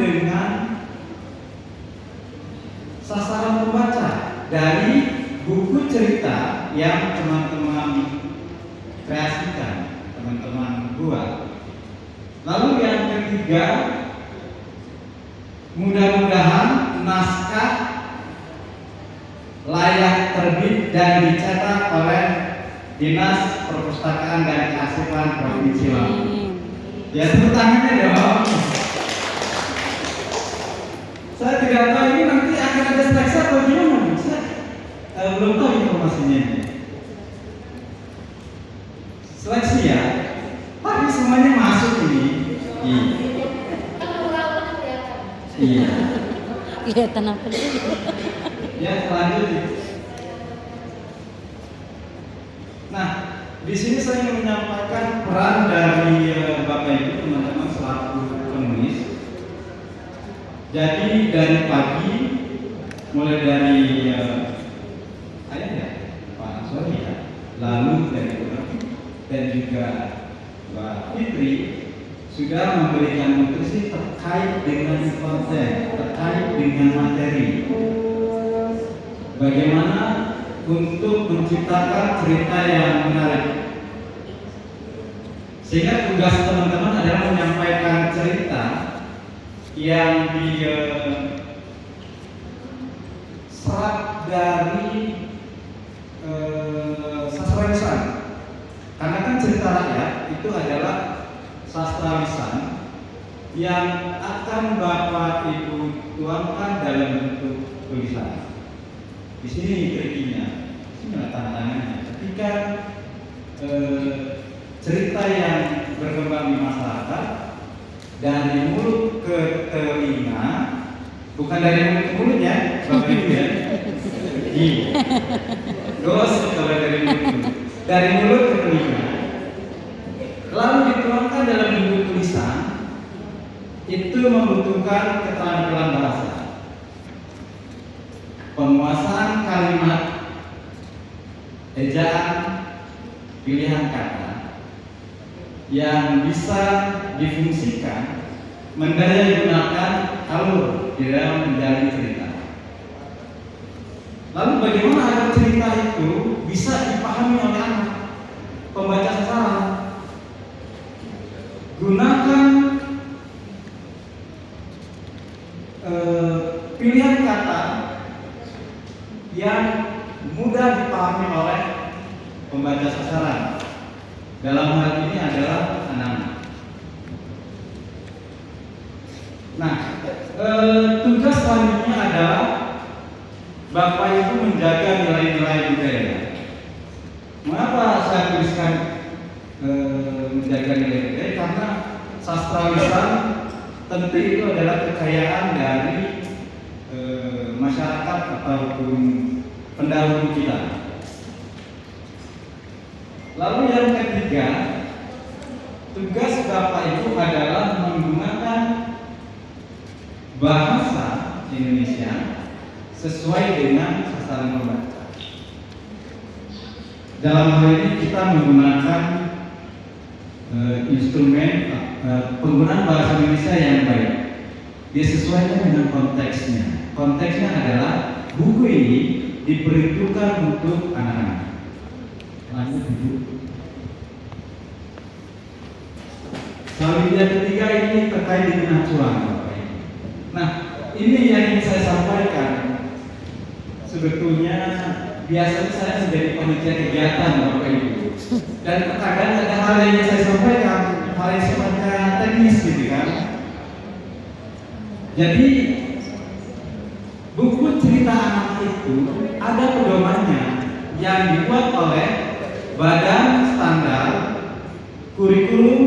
dengan sasaran pembaca dari buku cerita yang teman-teman kreasikan, teman-teman buat. Lalu yang ketiga, mudah-mudahan naskah layak terbit dan dicetak oleh Dinas Perpustakaan dan Kearsipan Provinsi Lampung. Ya, tepuk tangannya dong. Saya tidak tahu ini nanti akan ada seleksi atau gimana. Saya belum tahu informasinya. Seleksi ya, tapi semuanya masuk ini. Iya. Kelihatan apa sih? Ya, lanjut. Nah, di sini saya ingin menyampaikan peran dari Bapak Ibu teman-teman selaku penulis. Jadi dari pagi, mulai dari ayah ya, Pak Sori ya, lalu dari dan juga Mbak Fitri sudah memberikan nutrisi terkait dengan konten, terkait dengan materi. Bagaimana untuk menciptakan cerita yang menarik. Sehingga tugas teman-teman adalah menyampaikan cerita yang diserap dari sastra lisan. Karena kan cerita rakyat itu adalah sastra lisan yang akan Bapak Ibu tuangkan dalam bentuk tulisan. Di sini trikinya, ini tantangannya. Ketika cerita yang berkembang di masyarakat dari mulut ke telinga, bukan dari mulut ke mulut ya, Bapak Ibu ya. Dos kalau dari mulut ke telinga, lalu dituangkan dalam bentuk tulisan, itu membutuhkan keterampilan bahasa, penguasaan kalimat, ejaan, pilihan kata yang bisa difungsikan mendaya gunakan alur di dalam menjalin cerita. Lalu bagaimana agar cerita itu bisa dipahami oleh anak pembaca sasaran? Gunakan pilihan kata yang mudah dipahami oleh pembaca sasaran. Dalam hal ini adalah anak. Nah, tugas selanjutnya adalah Bapak Ibu menjaga nilai-nilai budaya. Mengapa saya tuliskan menjaga nilai budaya? Karena sastra lisan tentu itu adalah kekayaan dari masyarakat ataupun pendahulu kita. Lalu yang ketiga, tugas Bapak Ibu adalah menggunakan bahasa Indonesia sesuai dengan sasaran pembaca. Dalam hal ini kita menggunakan instrumen penggunaan bahasa Indonesia yang baik. Disesuaikan dengan konteksnya. Konteksnya adalah buku ini diperuntukkan untuk anak-anak. Lanjut Ibu. Selanjutnya ketiga ini terkait dengan acuan. Nah, ini yang ingin saya sampaikan. Sebetulnya biasanya saya menjadi panitia kegiatan Bapak Ibu. Dan terkadang ada hal yang ingin saya sampaikan, hal yang sifatnya teknis gitu kan. Jadi buku cerita anak itu ada pedomannya yang dibuat oleh Badan Standar Kurikulum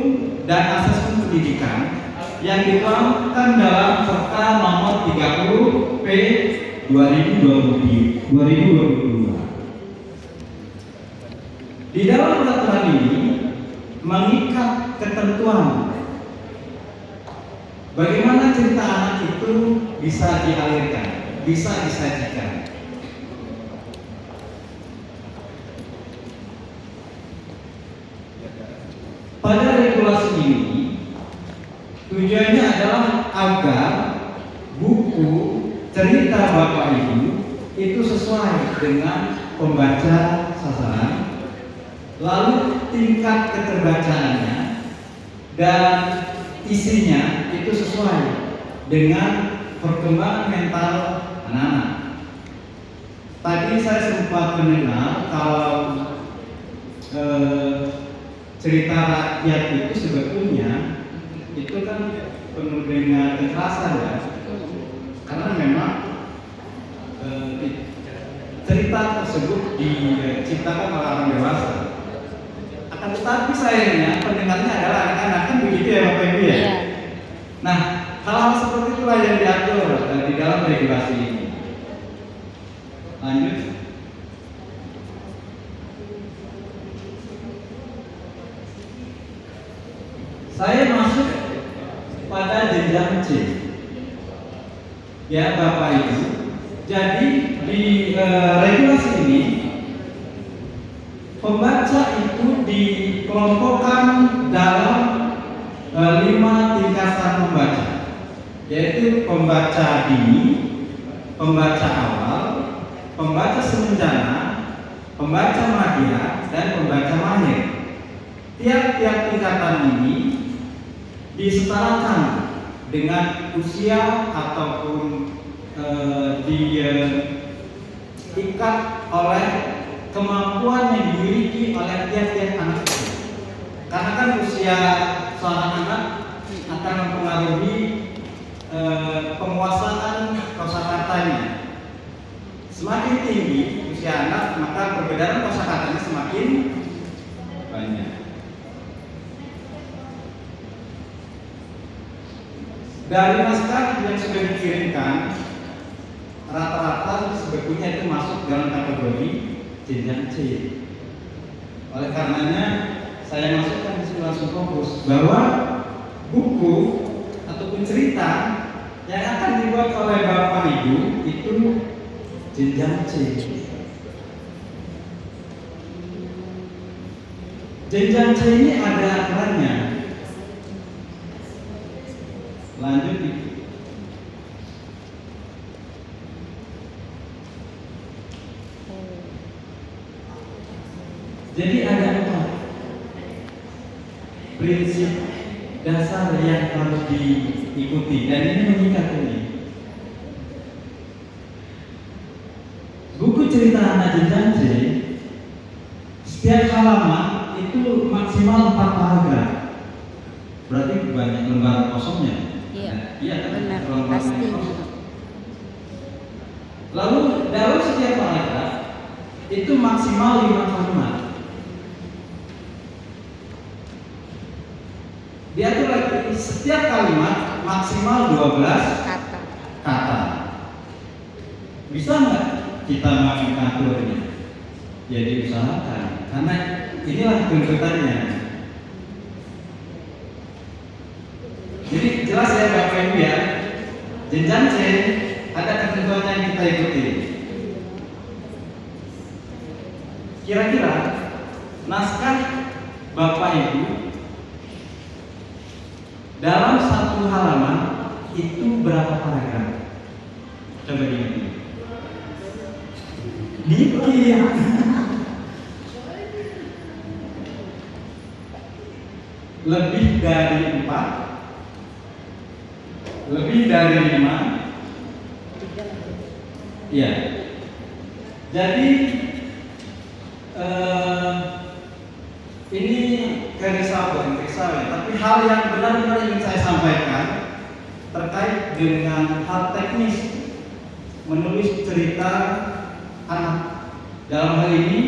dan Asesmen Pendidikan yang dituangkan dalam Perda Nomor 30 P 2022. Di dalam peraturan ini mengikat ketentuan bagaimana cerita anak itu bisa dialirkan, bisa disajikan. Pada regulasi ini tujuannya adalah agar cerita Bapak Ibu itu sesuai dengan pembaca sasaran, lalu tingkat keterbacaannya dan isinya itu sesuai dengan perkembangan mental anak-anak. Tadi saya sempat mendengar kalau cerita rakyat itu sebetulnya itu kan penuh dengan kekerasan ya, karena memang cerita tersebut diciptakan oleh orang dewasa. Akan tetapi sayangnya pendengarnya adalah anak-anak, kan begitu ya Bapak Ibu ya. Iya. Nah, hal-hal seperti itulah yang diatur di dalam regulasi ini. Lanjut. Saya masuk pada jenjang C. Ya Bapak Ibu. Jadi di regulasi ini pembaca itu dikelompokkan dalam 5 tingkatan membaca, yaitu pembaca dini, pembaca awal, pembaca semenjana, pembaca madya, dan pembaca mahir. Tiap-tiap tingkatan ini disetarakan dengan usia ataupun diikat oleh kemampuan yang dimiliki oleh tiap-tiap anak itu. Karena kan usia seorang anak akan mempengaruhi penguasaan kosakatanya. Semakin tinggi usia anak, maka perbedaan kosakatanya semakin banyak. Dari naskah yang sudah dikirimkan, rata-rata sebetulnya itu masuk dalam kategori jenjang C. Oleh karenanya saya masukkan di sini langsung fokus bahwa buku ataupun cerita yang akan dibuat oleh Bapak Ibu itu jenjang C. Jenjang C ini ada aturannya. Lanjut. Jadi ada 4 prinsip dasar yang harus diikuti, dan ini mengikat ini. Buku cerita anak jenjang C, setiap halaman itu maksimal 4 paragraf. Berarti banyak lembar kosongnya. Iya, benar, lembar pasti. kosong. Lalu dalam setiap paragraf itu maksimal 5 kalimat. Diatur lagi setiap kalimat maksimal 12 kata. Bisa nggak kita mengaturnya? Ya diusahakan, karena inilah tuntutannya. Jadi jelas ya Bapak Ibu ya, jenjang C ada ketentuan yang kita ikuti. Kira-kira naskah Bapak Ibu dalam 1 halaman itu berapa paragraf? Coba diingat. Dikit. Lebih dari 4, lebih dari 5. Iya. Jadi ini kerisauan, tapi hal yang benar-benar ingin saya sampaikan terkait dengan hal teknis menulis cerita anak. Dalam hal ini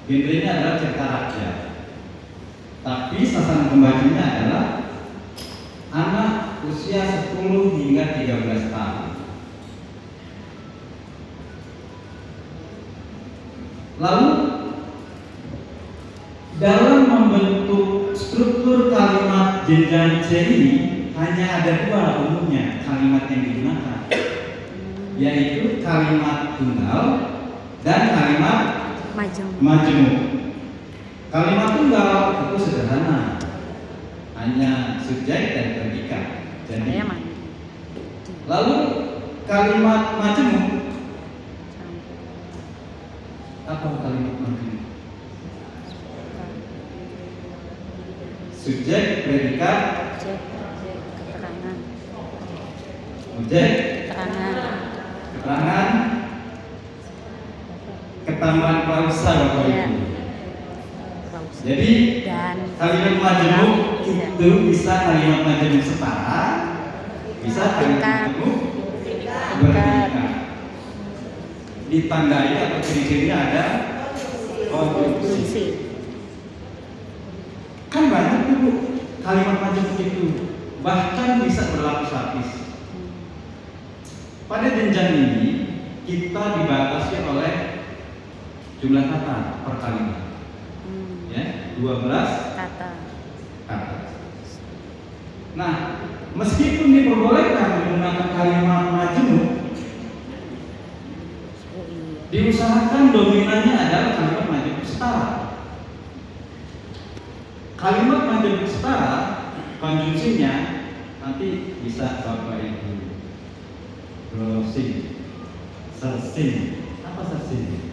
genrenya adalah cerita rakyat, tapi sasaran pembacanya adalah anak usia 10 hingga 13 tahun. Lalu dalam membentuk struktur kalimat jenjang C ini hanya ada 2 umumnya kalimat yang digunakan, yaitu kalimat tunggal dan kalimat majemuk. Kalimat tunggal itu sederhana, hanya subjek dan predikat. Jadi, lalu kalimat majemuk. Apa kalimat majemuk? Subjek, predikat, keterangan, objek, keterangan, keterangan, ketambahan klausa Bapak ya, Ibu. klausa. Jadi Dan kalimat majemuk itu bisa kalimat majemuk setara, bisa kalimat tingkat, majemuk bertingkat. Ditandai atau ciri-cirinya ada konjungsi. fungsi. Kan banyak tuh Bu, kalimat majemuk itu, bahkan bisa berlapis-lapis. Pada jenjang ini kita dibatasi oleh jumlah kata per kalimat, ya 12 Kata. kata. Nah, meskipun diperbolehkan menggunakan kalimat majemuk, Oh iya. diusahakan dominannya adalah kalimat majemuk setara. Kalimat majemuk setara, konjungsinya nanti bisa Bapak Ibu browsing, searching. Apa searching?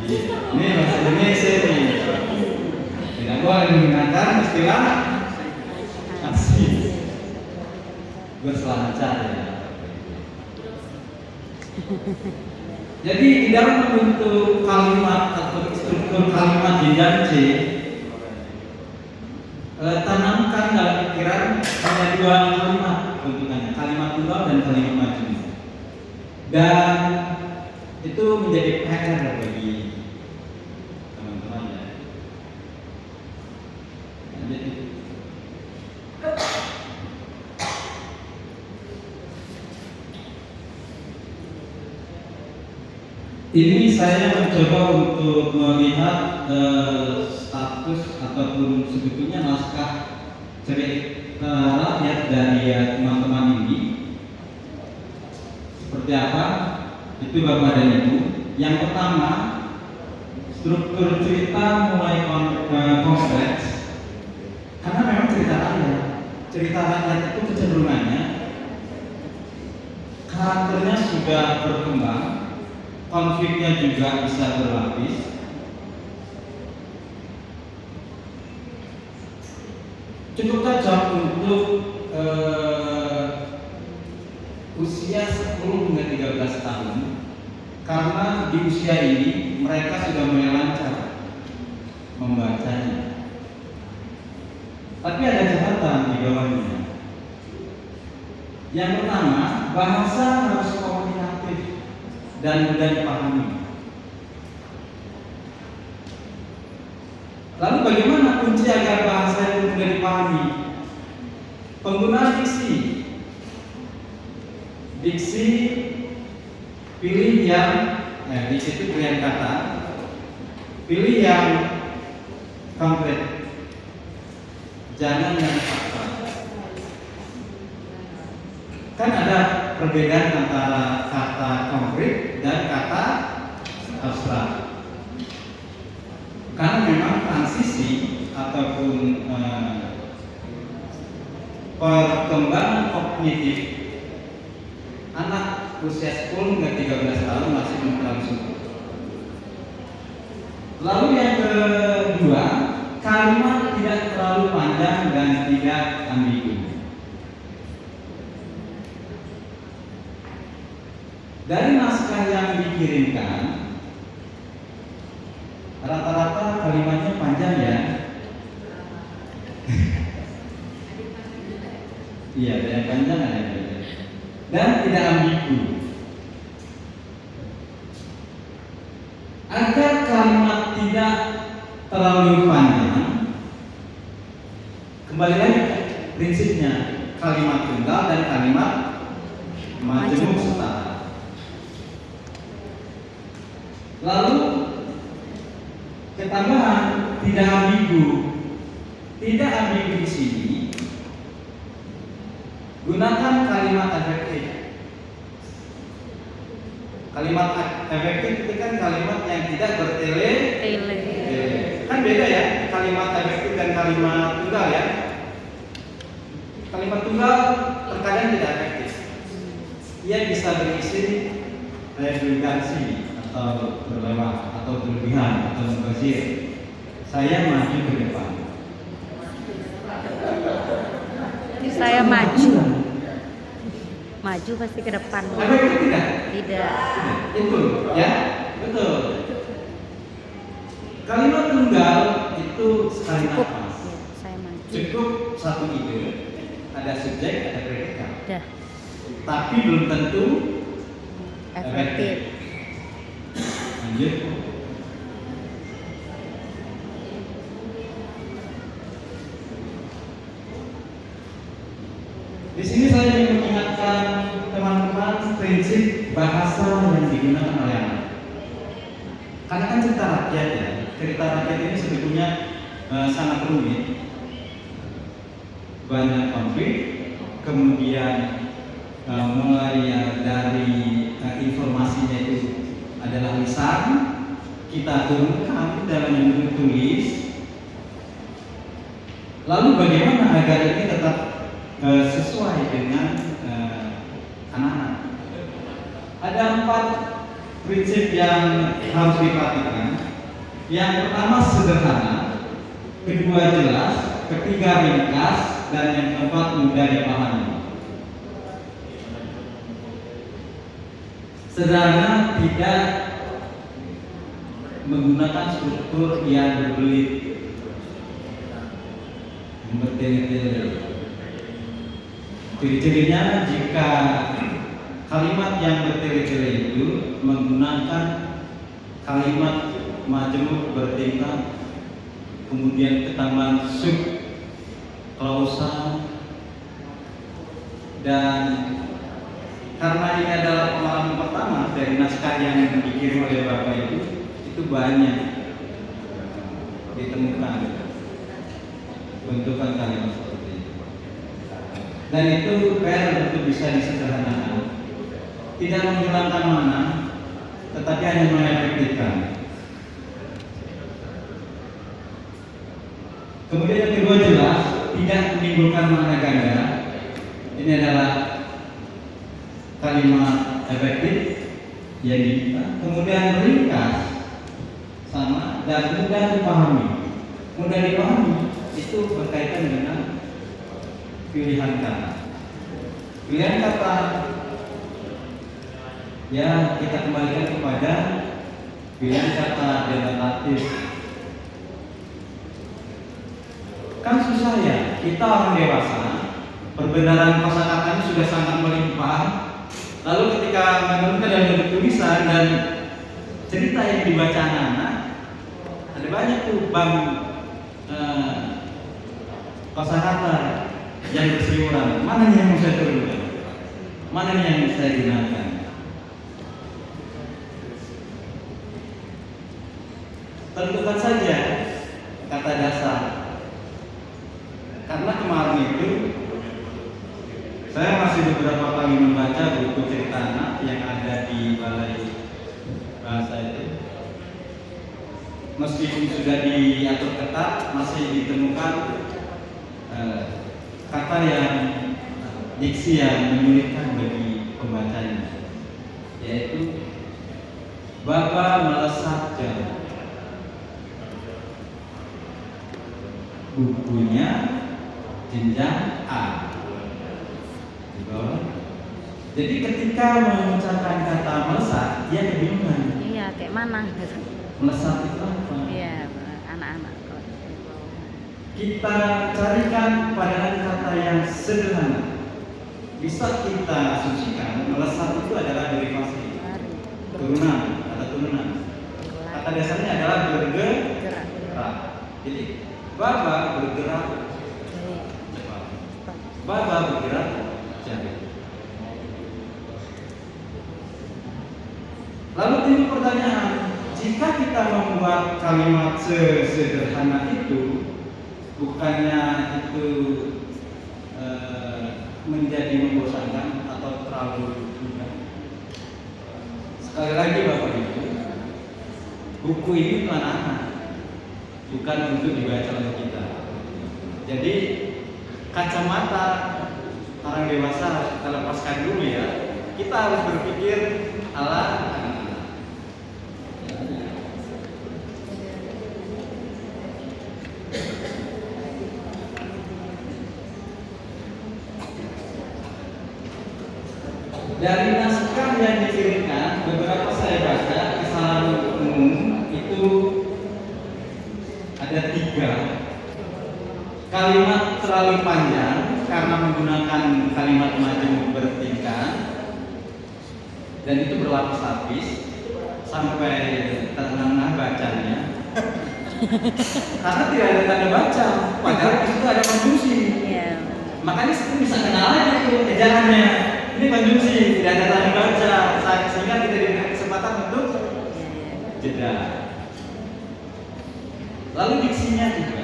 Ini bahasa Indonesia nih. Tidak boleh menggunakan istilah asli. Berselancar ya. Jadi di dalam membentuk kalimat atau struktur kalimat jenjang C, tanamkan dalam pikiran hanya dua kalimat bentukannya, kalimat tunggal dan kalimat majemuk. Dan itu menjadi PR bagi teman-teman ya. Jadi, ini saya mencoba untuk melihat status ataupun sebetulnya naskah cerita rakyat dari teman-teman ini seperti apa. Itu Bapak dan Ibu. Yang pertama, struktur cerita mulai kompleks karena memang cerita rakyat. Cerita rakyat itu kecenderungannya karakternya sudah berkembang, konfliknya juga bisa berlapis. Cukup cocok untuk usia 10 hingga 13 tahun karena di usia ini mereka sudah mulai lancar membacanya. Tapi ada catatan di bawahnya. Yang pertama, bahasa harus komunikatif dan mudah dipahami. Lalu bagaimana kunci agar bahasa itu mudah dipahami? Penggunaan diksi. Diksi pilih yang diksi itu pilihan kata. Pilih yang konkret. Jangan yang fakta. Kan ada perbedaan antara kata konkret dan kata abstrak. Karena memang transisi ataupun perkembangan kognitif anak usia 10 hingga 13 tahun masih belum berlangsung. Lalu yang kedua, kalimat tidak terlalu panjang dan tidak ambigu. Dari naskah yang dikirimkan, rata-rata kalimatnya panjang ya. Iya, ada yang panjang, ada yang pendek. Dan tidak ambigu. Agar kalimat tidak terlalu panjang, kembali lagi prinsipnya kalimat tunggal dan kalimat majemuk setara. Lalu ketambahan tidak ambigu. Tidak ambigu di sini. Gunakan kalimat efektif. Kalimat efektif itu kan kalimat yang tidak bertele. Kan beda ya kalimat efektif dan kalimat tunggal ya. Kalimat tunggal terkadang tidak efektif. Ia bisa berisi redundansi atau berlewat atau berlebihan atau mubazir. Saya maju ke depan. Saya maju. Maju pasti ke depan. Efektif tidak? Tidak. Itu, ya, betul. Kalimat tunggal itu sekali Cukup. nafas. Ya, saya maju. Cukup satu ide, ada subjek, ada predikat. Dah. Tapi belum tentu Efektif. Lanjut. Di sini saya ingin mengingatkan teman-teman prinsip bahasa yang digunakan oleh anak. Karena kan cerita rakyat ya, cerita rakyat ini sebetulnya sangat rumit, banyak konflik, kemudian mulai dari informasinya itu adalah lisan, kita turunkan dalam bentuk tulis. Lalu bagaimana agar ini tetap sesuai dengan anak-anak? Ada 4 prinsip yang harus diperhatikan. Yang pertama sederhana, kedua jelas, ketiga ringkas, dan yang keempat mudah dipahami. Sederhana, tidak menggunakan struktur yang berbelit, bertele-tele. Ciri-cirinya jika kalimat yang bertele-tele itu menggunakan kalimat majemuk bertingkat, kemudian ketambahan sub, klausa, dan karena ini adalah pengalaman pertama dari naskah yang dikirim oleh Bapak itu banyak ditemukan bentukan kalimat seperti itu. Dan itu PR untuk bisa disederhanakan, tidak menghilangkan makna, tetapi hanya mengefektifkan. Kemudian yang kedua jelas, tidak menimbulkan makna ganda. Ini adalah kalimat efektif yang diminta. Kemudian ringkas sama dan mudah dipahami. Mudah dipahami itu berkaitan dengan pilihan kata. Pilihan kata ya kita kembalikan kepada pilihan kata denotatif. Kan susah ya, kita orang dewasa, perbenaran kosakatanya sudah sangat melimpah. Lalu ketika menurunkan dalam bentuk tulisan dan cerita yang dibaca anak-anak, ada banyak tuh bang kosakata yang berseliweran. Mana yang mau saya turunkan? Mana yang saya gunakan? Tentukan saja kata dasar. Karena kemarin itu saya masih beberapa kali membaca buku cerita anak yang ada di balai bahasa itu. Meskipun sudah diatur ketat, masih ditemukan kata yang diksi yang menyulitkan bagi pembacanya, yaitu baba melesat jauh. Bukunya jenjang A di bawah. Jadi ketika mengucapkan kata melesat, dia kebingungan. Iya, kayak mana? Melesat itu apa? Iya, anak-anak. Kita carikan pada kata yang sederhana. Bisa kita asumsikan melesat itu adalah derivasi turunan, kata turunan. Kata dasarnya adalah bergerak. Jadi baba bergerak cepat, baba bergerak jauh. Lalu timbul pertanyaan, jika kita membuat kalimat sesederhana itu, bukannya itu menjadi membosankan atau terlalu mudah? Sekali lagi Bapak Ibu, buku ini untuk anak-anak, bukan untuk dibaca oleh kita. Jadi kacamata orang dewasa harus kita lepaskan dulu ya. Kita harus berpikir ala anak-anak. Dari naskah yang dikirimkan, beberapa saya baca kesalahan umum itu ada 3. Kalimat terlalu panjang karena menggunakan kalimat majemuk bertingkat, dan itu berlapis-lapis sampai terengah bacanya. Karena tidak ada tanda baca, padahal di situ ada konjungsi. Iya. Makanya itu bisa kenal aja itu ejaannya. Ini konjungsi, tidak ada tanda baca, sehingga tidak diberikan kesempatan untuk jeda. Lalu diksinya juga.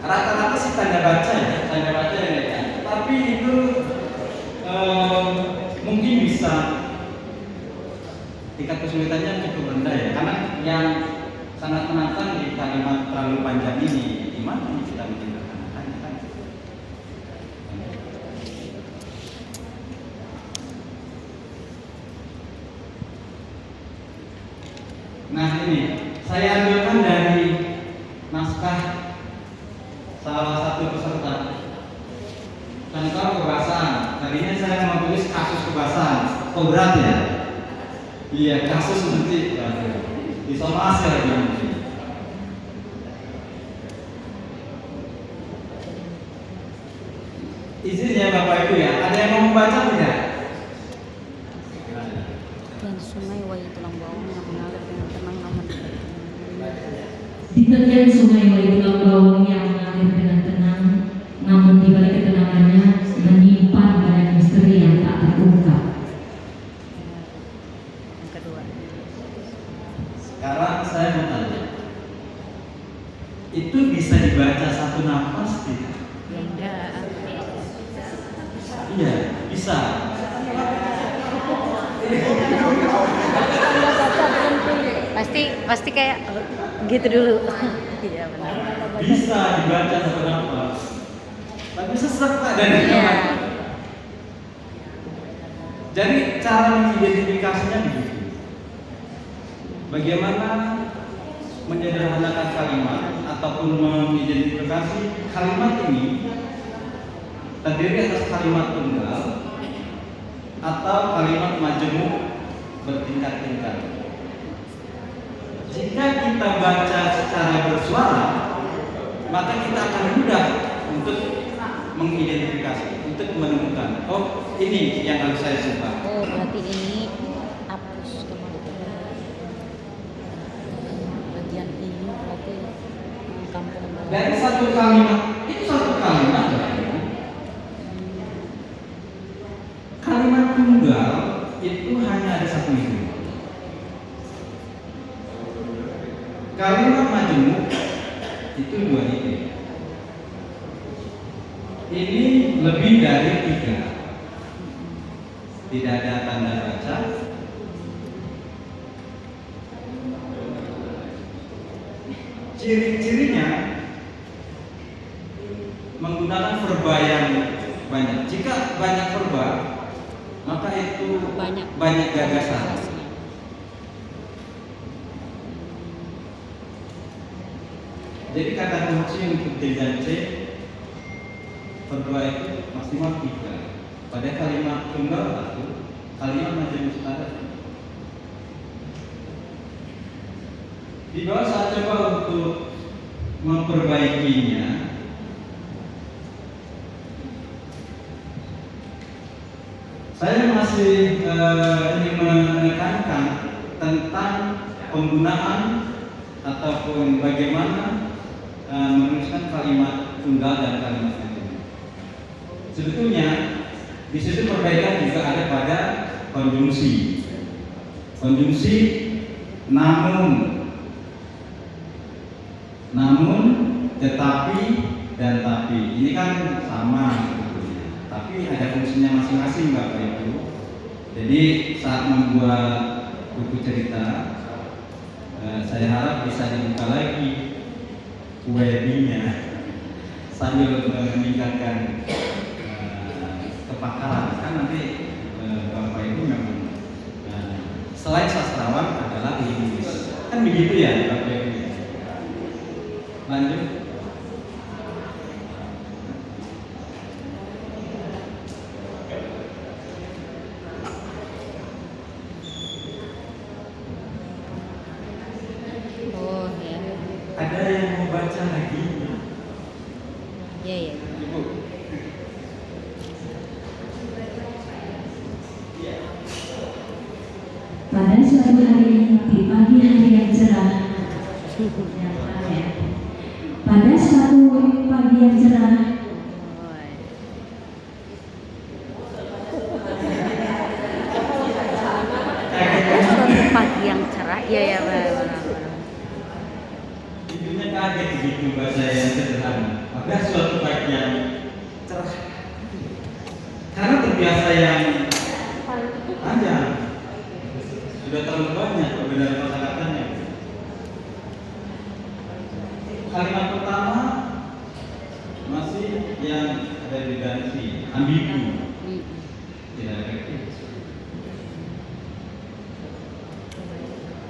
Rata-rata sih tanda baca ya, tapi itu mungkin bisa tingkat kesulitannya cukup rendah ya, karena yang sangat menantang di kalimat terlalu panjang ini, gimana kita menjelaskan? Nah ini saya ambilkan dari naskah salah satu peserta. Contoh kebahasaan. Tadinya saya mau tulis kasus kebahasaan. Kok berat ya? Iya, kasus nanti disomasi lagi nanti. Izin ya Bapak Ibu ya. Ada yang mau membaca tidak? Dan sungai Wai Tulang Bawang yang mengalir dengan tenang namun Di tepian sungai Wai Tulang Bawang yang mengalir dengan tenang, namun di balik ketenangannya menyimpan banyak misteri yang tak terungkap. yang kedua. Sekarang saya mau tanya, itu bisa dibaca satu nafas tidak? Ya enggak. Iya, bisa. Pasti kayak gitu dulu. Iya benar. Bisa dibaca satu nafas. Tapi sesek Pak dan Iya. Jadi cara mengidentifikasinya begitu. Bagaimana menyederhanakan kalimat ataupun mengidentifikasi kalimat ini terdiri atas kalimat tunggal atau kalimat majemuk bertingkat-tingkat. Jika kita baca secara bersuara, maka kita akan mudah untuk mengidentifikasi, untuk menemukan. Oh, ini yang harus saya suka. Oh, berarti ini hapus kemana? Bagian ini berarti kampung bawah. Dari satu kalimat, itu satu kalimat. Kalimat tunggal itu hanya ada satu ide. Kalimat majemuk itu 2 ide. Ini lebih dari 3. Tidak ada tanda baca. Ciri-cirinya menggunakan verba yang banyak. Jika banyak verba, maka itu banyak gagasan. Jadi kata kunci untuk D dan C, verba itu maksimal 3. Pada kalimat tunggal 1, kalimat majemuk ada. Di bawah saya coba untuk memperbaikinya. Saya masih ingin menekankan tentang penggunaan ataupun bagaimana menuliskan kalimat tunggal dan kalimat majemuk. Sebetulnya di situ perbaikan juga ada pada konjungsi. Konjungsi namun, tetapi, dan tapi. Ini kan sama sebetulnya, tapi ada fungsinya masing-masing Bapak Ibu. Jadi saat membuat buku cerita, saya harap bisa dibuka lagi webinya sambil meningkatkan kepakaran. Kan nanti Bapak Ibu memang selain sastrawan adalah linguis. Kan begitu ya Bapak Ibu. Lanjut. Oh ya. Ada yang mau baca lagi? Iya ya. Ibu. Pada suatu hari di pagi hari yang cerah, pada suatu pagi yang cerah, Suatu pagi yang cerah, iya ya benar. Ibunya kaget begitu bahasa yang sederhana. Ada suatu pagi yang cerah. Karena terbiasa yang panjang. Sudah terlalu banyak perbedaan kata-katanya. Kalimat pertama masih yang redundansi, ambigu, tidak efektif.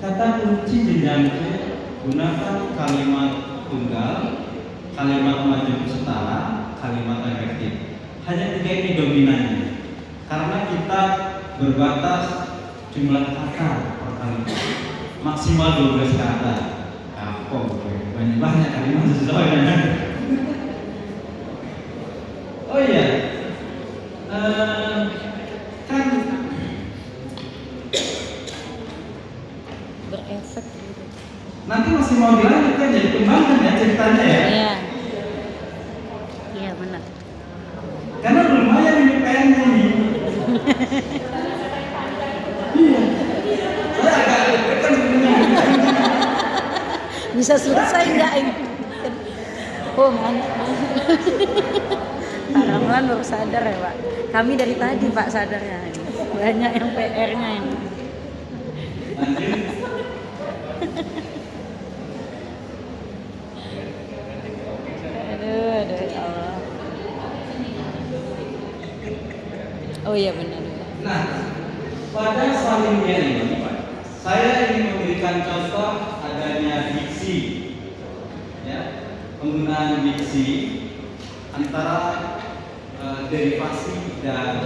Kata kunci jenjang C, gunakan kalimat tunggal, kalimat maju setara, kalimat efektif. Hanya 3 ini dominannya. Karena kita berbatas jumlah kata per kalimat, maksimal 12 kata. Banyak kalimat sesuai dengan. Oh iya, kan Berefek gitu. nanti masih mau dilanjutkan jadi kembangkan ya ceritanya ya. Iya. Iya benar. Karena lumayan ini PR-nya nih. Iya. Saya agak deg-degan sebenarnya. Bisa selesai nggak ini? Oh mantap. Pak Ramlan baru sadar ya Pak. Kami dari tadi Pak sadarnya. Banyak yang PR-nya ini. Lanjut. Aduh ya Allah. Oh iya benar. Nah, pada salingnya ini, saya ingin memberikan contoh adanya diksi, ya, penggunaan diksi antara derivasi dan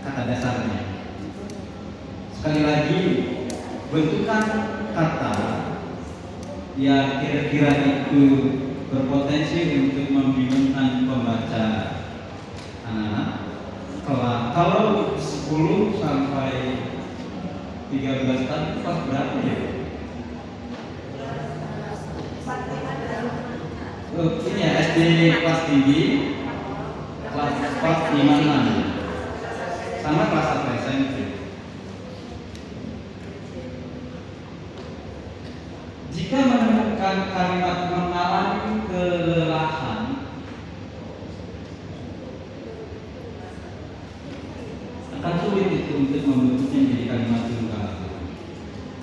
kata dasarnya. Sekali lagi, bentukan kata yang kira-kira itu berpotensi untuk membingungkan pembaca anak-anak. Kalau 10 sampai 13 tahun pas berapa ya? Ini ya SD kelas tinggi, kelas 5, 6 sama kelas 1 SMP. Jika menemukan kalimat mengalami kelelahan, akan sulit itu untuk membentuknya menjadi kalimat tunggal.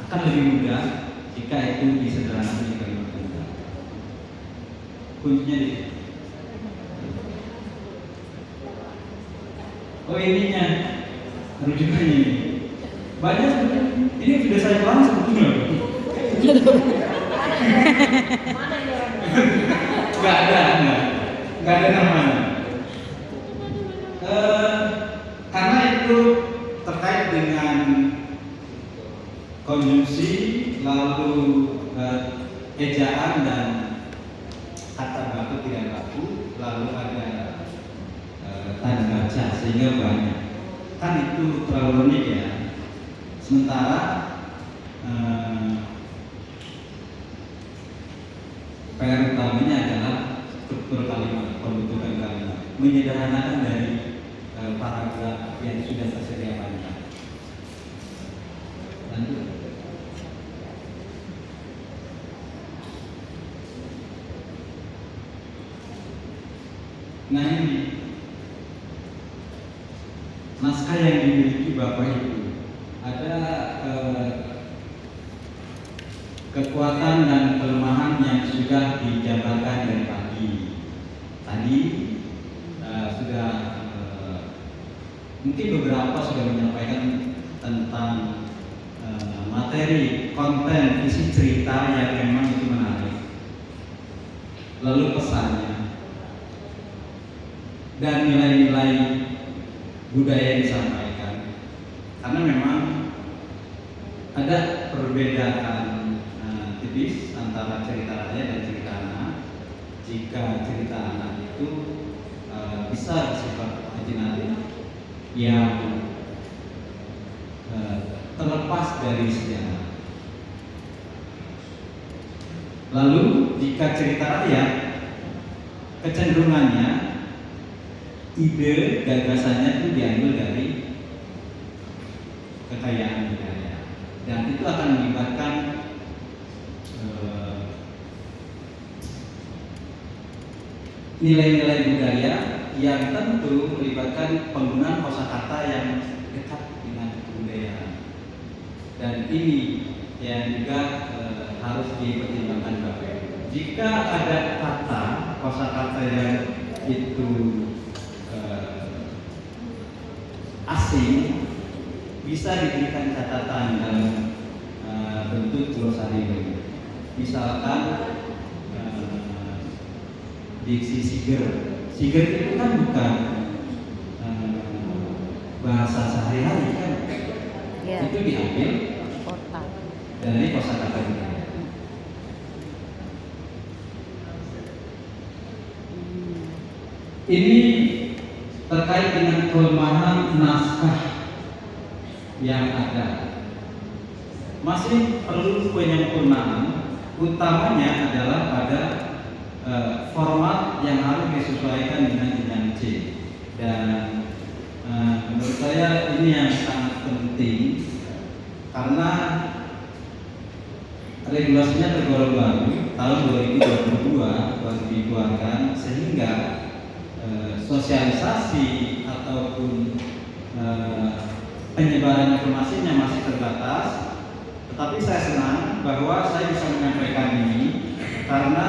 Akan lebih mudah jika itu disederhanakan menjadi kalimat tunggal. Kuncinya di situ. Oh ininya, rujukannya ini. Banyak ini sudah saya pelan sebetulnya. Nggak ada namanya. Karena itu terkait dengan konjungsi, lalu ejaan dan kata baku tidak baku, lalu ada tanda baca sehingga banyak. Kan itu terlalu rumit ya. Sementara PR utamanya adalah struktur kalimat, pembentukan kalimat, menyederhanakan dari paragraf yang sudah tersedia panjang. Lanjut. Nah ini naskah yang dimiliki Bapak Ibu ada kekuatan dan kelemahan yang sudah dijabarkan dari pagi. Tadi sudah mungkin beberapa sudah menyampaikan tentang materi, konten, isi cerita yang memang itu menarik. Lalu pesannya dan nilai-nilai budaya yang disampaikan. Karena memang ada perbedaan tipis antara cerita raya dan cerita anak. Jika cerita anak itu bisa bersifat imajinatif yang terlepas dari sejarah. Lalu jika cerita rakyat, kecenderungannya ide gagasannya itu diambil dari kekayaan budaya, dan itu akan melibatkan nilai-nilai budaya yang tentu melibatkan penggunaan kosakata yang dekat dengan kebudayaan. Dan ini yang juga harus dipertimbangkan Bapak Ibu. Jika ada kata kosakata yang itu asing, bisa diberikan catatan dalam bentuk glosarium. Misalkan diksi Siger. Siger itu kan bukan bahasa sehari-hari kan? Ya. Itu diambil Kota. dari kosakata budaya. Ini terkait dengan kelemahan naskah yang ada. Masih perlu penyempurnaan, utamanya adalah pada format yang harus disesuaikan dengan jenjang C. Dan menurut saya ini yang sangat penting karena regulasinya tergolong baru tahun 2022 baru dikeluarkan, sehingga sosialisasi ataupun penyebaran informasinya masih terbatas. Tetapi saya senang bahwa saya bisa menyampaikan ini karena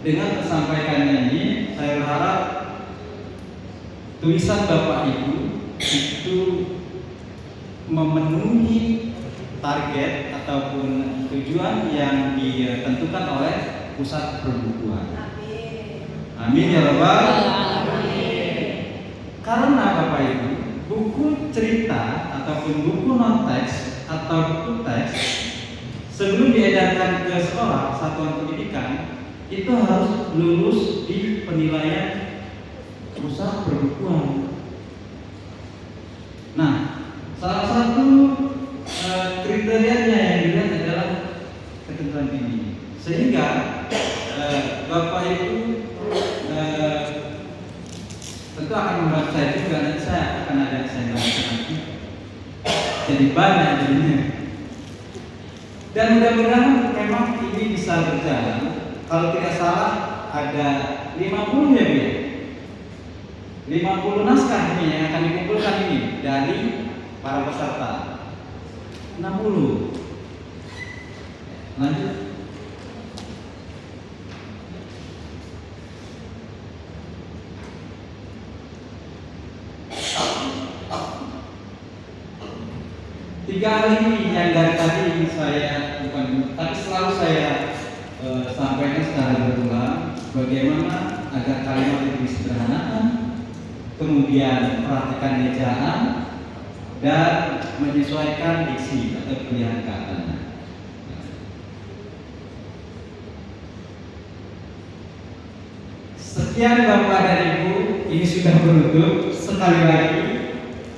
dengan tersampaikannya ini saya berharap tulisan Bapak Ibu itu memenuhi target ataupun tujuan yang ditentukan oleh pusat perbukuan. Amin ya Rabbal alamin. Karena Bapak Ibu, buku cerita ataupun buku non teks atau buku teks sebelum diedarkan ke sekolah satuan pendidikan itu harus lulus di penilaian pusat perbukuan. Nah, salah satu kriterianya yang dilihat adalah ketentuan ini, sehingga Bapak Ibu tentu akan membuat saya juga, nanti saya akan ada saya nanti jadi banyak jadinya. Dan mudah-mudahan memang ini bisa berjalan. Kalau tidak salah ada 50 ya Bu, 50 naskah ini yang akan dikumpulkan ini dari para peserta. 60. Lanjut. Tiga hal ini yang dari tadi ingin saya bukan, tapi selalu saya sampaikan secara berulang bagaimana agar kalimat itu disederhanakan, kemudian perhatikan ejaan dan menyesuaikan diksi atau pilihan katanya. Sekian Bapak dan Ibu, ini sudah menutup sekali lagi.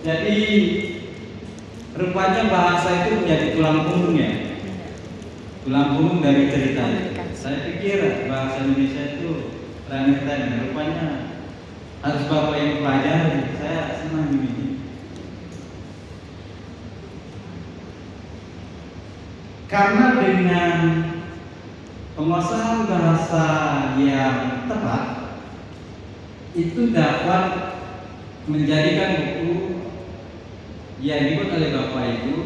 Jadi rupanya bahasa itu menjadi tulang punggung ya, tulang punggung dari ceritanya. Saya pikir bahasa Indonesia itu remeh-temeh, rupanya harus Bapak yang pelajari. Saya senang ini. Karena dengan penguasaan bahasa yang tepat itu dapat menjadikan buku yang dibuat oleh Bapak Ibu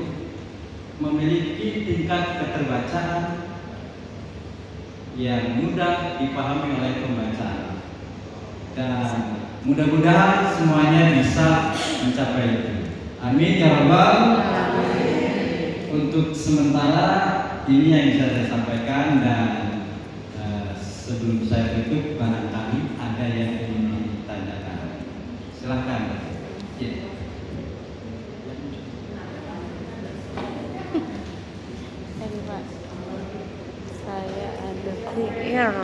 memiliki tingkat keterbacaan yang mudah dipahami oleh pembaca, dan mudah-mudahan semuanya bisa mencapai itu. Amin ya rabbal alamin. Untuk sementara ini yang bisa saya sampaikan, dan sebelum saya tutup barangkali ada yang ingin ditanyakan. Silakan. Ya. Pak, saya ada PR.